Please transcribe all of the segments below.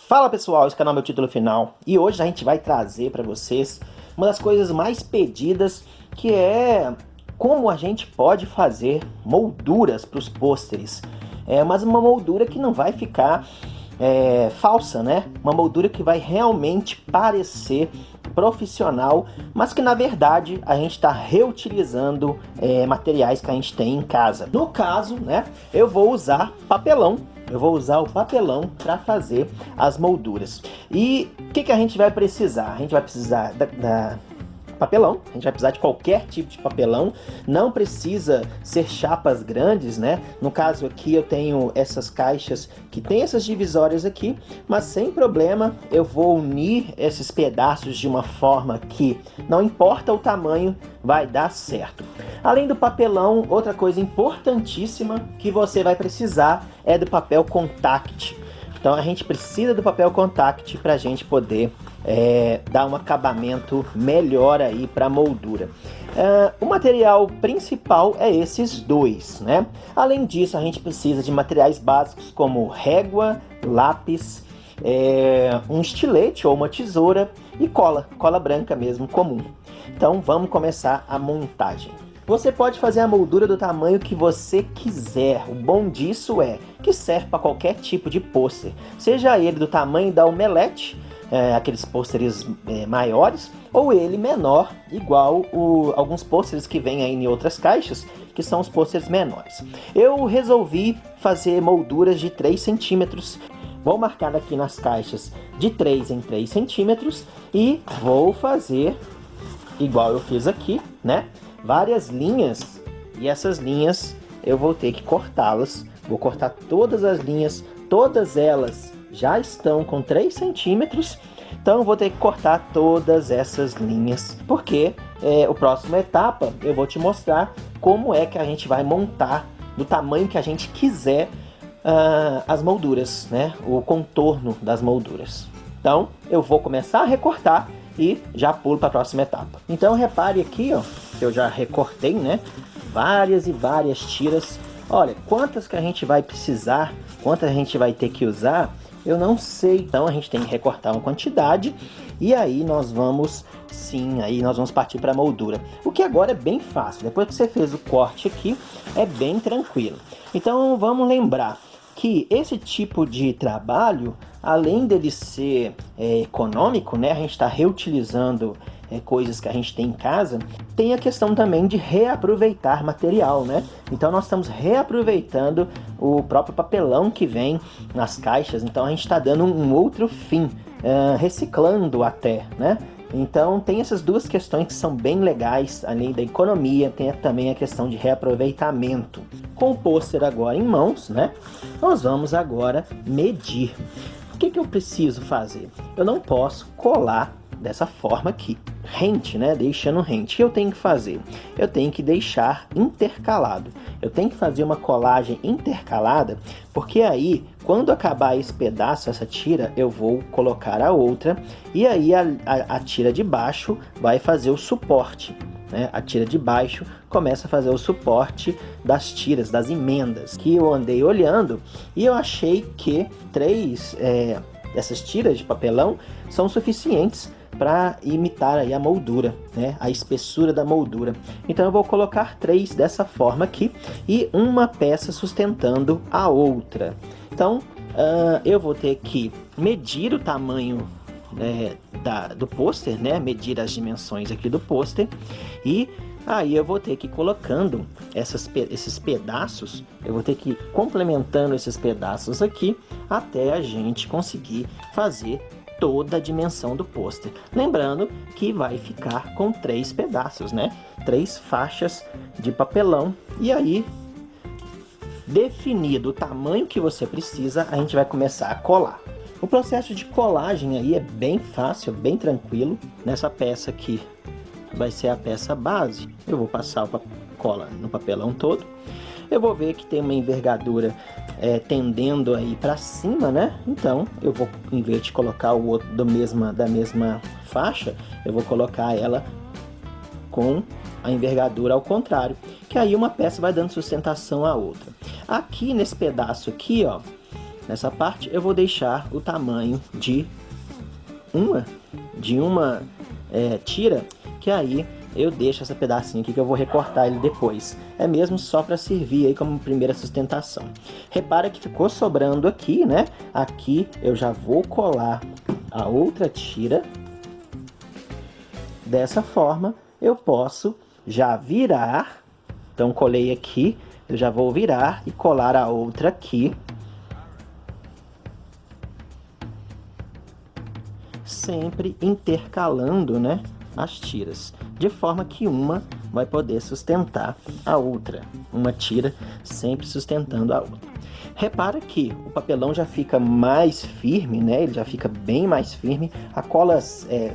Fala pessoal, esse canal é meu título final e hoje a gente vai trazer para vocês uma das coisas mais pedidas, que é como a gente pode fazer molduras para os pôsteres. Mas uma moldura que não vai ficar falsa, né? Uma moldura que vai realmente parecer profissional, mas que na verdade a gente está reutilizando materiais que a gente tem em casa. No caso, né, eu vou usar papelão. Eu vou usar o papelão para fazer as molduras. E o que a gente vai precisar? A gente vai precisar papelão, a gente vai precisar de qualquer tipo de papelão, não precisa ser chapas grandes, né? No caso aqui eu tenho essas caixas que tem essas divisórias aqui, mas sem problema eu vou unir esses pedaços de uma forma que não importa o tamanho, vai dar certo. Além do papelão, outra coisa importantíssima que você vai precisar é do papel contact. Então a gente precisa do papel contact para a gente poder dar um acabamento melhor aí para a moldura. O material principal é esses dois, né? Além disso, a gente precisa de materiais básicos como régua, lápis, um estilete ou uma tesoura e cola branca mesmo, comum. Então vamos começar a montagem. Você pode fazer a moldura do tamanho que você quiser. O bom disso é que serve para qualquer tipo de pôster, seja ele do tamanho da omelete, aqueles pôsteres maiores, ou ele menor, igual alguns pôsteres que vêm aí em outras caixas, que são os pôsteres menores. Eu resolvi fazer molduras de 3 centímetros. Vou marcar aqui nas caixas de 3 em 3 centímetros e vou fazer igual eu fiz aqui, né? Várias linhas, e essas linhas eu vou ter que cortá-las. Vou cortar todas as linhas, todas elas já estão com 3 centímetros, então eu vou ter que cortar todas essas linhas, porque a próxima etapa eu vou te mostrar como é que a gente vai montar do tamanho que a gente quiser as molduras, né? O contorno das molduras. Então eu vou começar a recortar e já pulo para a próxima etapa. Então repare aqui, ó, que eu já recortei, né? Várias e várias tiras. Olha, quantas que a gente vai precisar, quantas a gente vai ter que usar, eu não sei. Então a gente tem que recortar uma quantidade e aí nós vamos partir para a moldura. O que agora é bem fácil. Depois que você fez o corte aqui, é bem tranquilo. Então vamos lembrar que esse tipo de trabalho, além dele ser econômico, né, a gente está reutilizando coisas que a gente tem em casa, tem a questão também de reaproveitar material, né? Então nós estamos reaproveitando o próprio papelão que vem nas caixas, então a gente está dando um outro fim, reciclando até, né? Então tem essas duas questões que são bem legais, além da economia, tem também a questão de reaproveitamento. Com o pôster agora em mãos, né, nós vamos agora medir. O que eu preciso fazer? Eu não posso colar dessa forma aqui, rente, né, deixando rente. O que eu tenho que fazer? Eu tenho que deixar intercalado. Eu tenho que fazer uma colagem intercalada, porque aí, quando acabar esse pedaço, essa tira, eu vou colocar a outra, e aí a tira de baixo vai fazer o suporte, né? A tira de baixo começa a fazer o suporte das tiras, das emendas, que eu andei olhando, e eu achei que 3 dessas tiras de papelão são suficientes para imitar aí a moldura, né? A espessura da moldura. Então eu vou colocar 3 dessa forma aqui e uma peça sustentando a outra. Então eu vou ter que medir o tamanho do pôster, né? Medir as dimensões aqui do pôster, e aí eu vou ter que ir colocando esses pedaços, eu vou ter que ir complementando esses pedaços aqui até a gente conseguir fazer toda a dimensão do pôster. Lembrando que vai ficar com 3 pedaços, né? 3 faixas de papelão, e aí, definido o tamanho que você precisa, a gente vai começar a colar. O processo de colagem aí é bem fácil, bem tranquilo. Nessa peça aqui vai ser a peça base. Eu vou passar a cola no papelão todo. Eu vou ver que tem uma envergadura tendendo aí para cima, né? Então eu vou, em vez de colocar o outro da mesma faixa, eu vou colocar ela com a envergadura ao contrário, que aí uma peça vai dando sustentação à outra. Aqui nesse pedaço aqui, ó, nessa parte, eu vou deixar o tamanho de uma tira, que aí eu deixo esse pedacinho aqui que eu vou recortar ele depois. É mesmo só para servir aí como primeira sustentação. Repara que ficou sobrando aqui, né? Aqui eu já vou colar a outra tira. Dessa forma eu posso já virar. Então colei aqui, eu já vou virar e colar a outra aqui. Sempre intercalando, né, as tiras, de forma que uma vai poder sustentar a outra. Uma tira sempre sustentando a outra. Repara que o papelão já fica mais firme, né? Ele já fica bem mais firme. A cola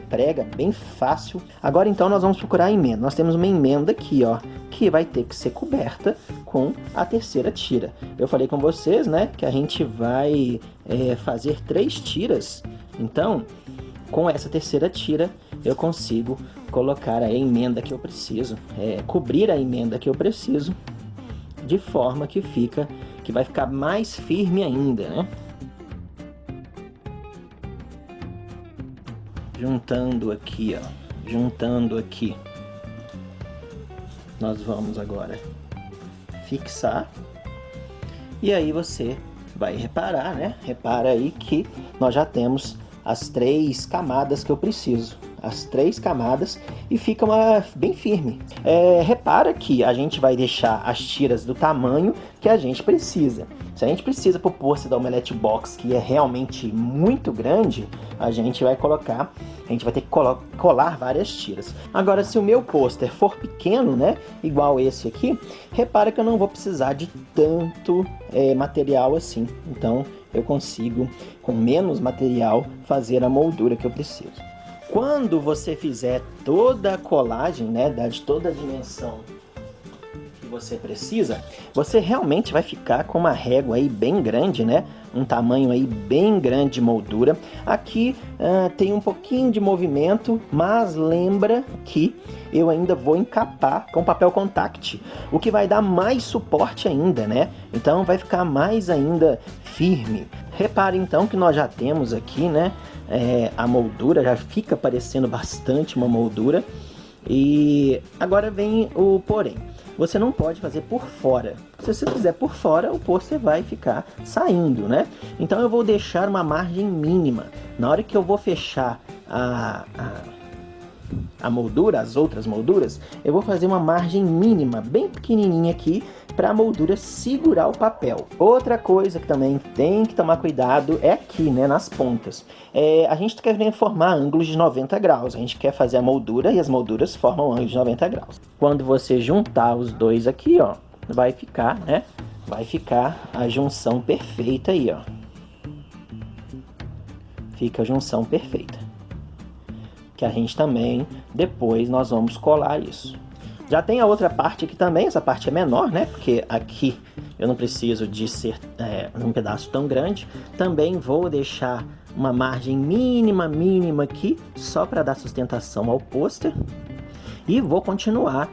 prega bem fácil. Agora então nós vamos procurar a emenda. Nós temos uma emenda aqui, ó, que vai ter que ser coberta com a terceira tira. Eu falei com vocês, né, que a gente vai fazer 3 tiras. Então, com essa terceira tira, eu consigo colocar a emenda que eu preciso, cobrir a emenda que eu preciso, de forma que vai ficar mais firme ainda, né? Juntando aqui, ó, juntando aqui, nós vamos agora fixar. E aí você vai reparar, né? Repara aí que nós já temos as 3 camadas que eu preciso. As 3 camadas e fica bem firme. Repara que a gente vai deixar as tiras do tamanho que a gente precisa. Se a gente precisa para o pôster da Omelette Box, que é realmente muito grande, a gente vai ter que colar várias tiras. Agora, se o meu pôster for pequeno, né, igual esse aqui, repara que eu não vou precisar de tanto material assim. Então, eu consigo, com menos material, fazer a moldura que eu preciso. Quando você fizer toda a colagem, né, de toda a dimensão que você precisa, você realmente vai ficar com uma régua aí bem grande, né? Um tamanho aí bem grande de moldura. Aqui tem um pouquinho de movimento, mas lembra que eu ainda vou encapar com papel contact, o que vai dar mais suporte ainda, né? Então vai ficar mais ainda firme. Repare então que nós já temos aqui, né, a moldura, já fica parecendo bastante uma moldura. E agora vem o porém. Você não pode fazer por fora. Se você fizer por fora, o pôster vai ficar saindo, né? Então eu vou deixar uma margem mínima. Na hora que eu vou fechar a moldura, as outras molduras, eu vou fazer uma margem mínima, bem pequenininha aqui, para a moldura segurar o papel. Outra coisa que também tem que tomar cuidado é aqui, né, nas pontas. A gente quer formar ângulos de 90 graus, a gente quer fazer a moldura e as molduras formam ângulos de 90 graus. Quando você juntar os dois aqui, ó, vai ficar, né, vai ficar a junção perfeita aí, ó. Fica a junção perfeita. Que a gente também, depois nós vamos colar isso. Já tem a outra parte aqui também, essa parte é menor, né? Porque aqui eu não preciso de ser um pedaço tão grande. Também vou deixar uma margem mínima aqui, só para dar sustentação ao pôster. E vou continuar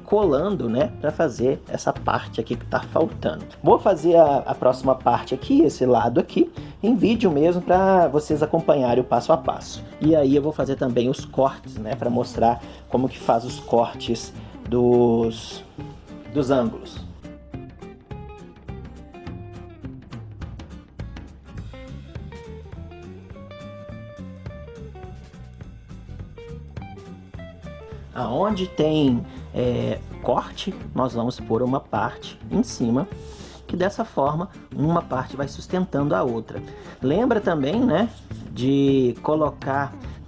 colando, né? Para fazer essa parte aqui que tá faltando. Vou fazer a próxima parte aqui, esse lado aqui, em vídeo mesmo, para vocês acompanharem o passo a passo. E aí eu vou fazer também os cortes, né? Para mostrar como que faz os cortes dos ângulos. Aonde tem corte, nós vamos pôr uma parte em cima, que dessa forma uma parte vai sustentando a outra. Lembra também, né, de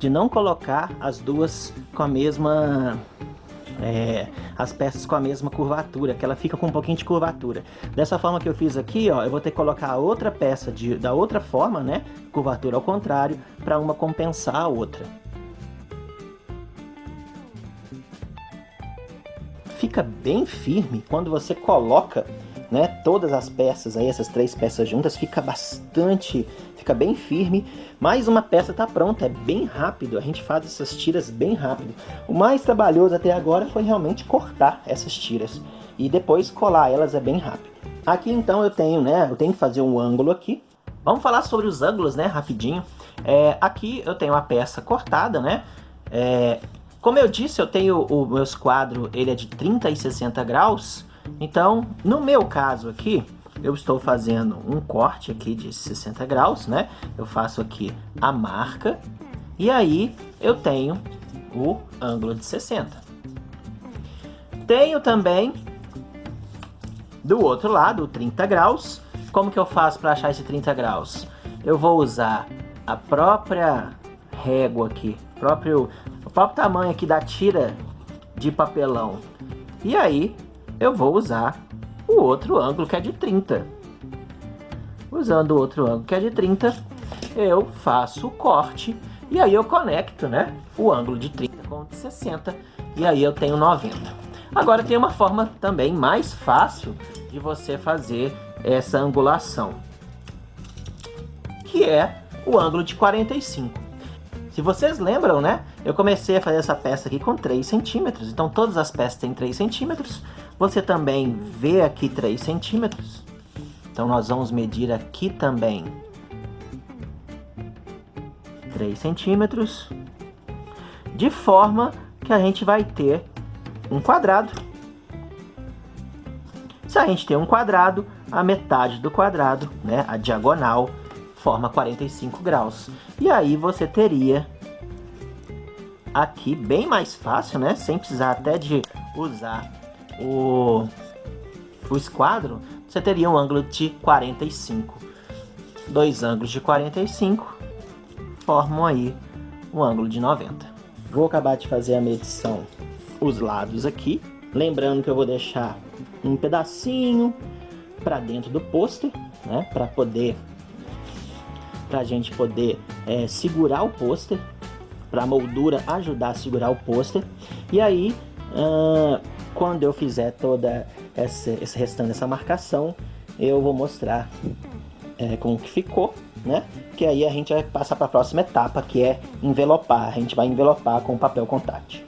não colocar as duas com a mesma as peças com a mesma curvatura, que ela fica com um pouquinho de curvatura. Dessa forma que eu fiz aqui, ó, eu vou ter que colocar a outra peça da outra forma, né, curvatura ao contrário, para uma compensar a outra. Fica bem firme quando você coloca, né, todas as peças aí, essas 3 peças juntas, fica bem firme. Mais uma peça tá pronta, é bem rápido, a gente faz essas tiras bem rápido. O mais trabalhoso até agora foi realmente cortar essas tiras e depois colar elas, é bem rápido. Aqui então eu tenho que fazer um ângulo aqui, Vamos falar sobre os ângulos, né, rapidinho. Aqui eu tenho a peça cortada, né? Como eu disse, eu tenho o meu esquadro, ele é de 30 e 60 graus. Então, no meu caso aqui, eu estou fazendo um corte aqui de 60 graus, né? Eu faço aqui a marca e aí eu tenho o ângulo de 60. Tenho também do outro lado o 30 graus. Como que eu faço para achar esse 30 graus? Eu vou usar a própria régua aqui, o próprio tamanho aqui da tira de papelão. E aí eu vou usar o outro ângulo que é de 30. Usando o outro ângulo que é de 30, eu faço o corte e aí eu conecto, né, o ângulo de 30 com o de 60 e aí eu tenho 90. Agora tem uma forma também mais fácil de você fazer essa angulação, que é o ângulo de 45. Se vocês lembram, né, eu comecei a fazer essa peça aqui com 3 centímetros, então todas as peças têm 3 centímetros. Você também vê aqui 3 centímetros. Então nós vamos medir aqui também 3 centímetros, de forma que a gente vai ter um quadrado. Se a gente tem um quadrado, a metade do quadrado, né, a diagonal, forma 45 graus. E aí você teria aqui bem mais fácil, né, sem precisar até de usar o esquadro, você teria um ângulo de 45. Dois ângulos de 45 formam aí um ângulo de 90. Vou acabar de fazer a medição, os lados aqui. Lembrando que eu vou deixar um pedacinho para dentro do pôster, né, para a gente poder segurar o pôster, para a moldura ajudar a segurar o pôster. E aí, quando eu fizer toda esse restante dessa marcação, eu vou mostrar como que ficou, né? Que aí a gente vai passar para a próxima etapa, que é envelopar. A gente vai envelopar com papel contact.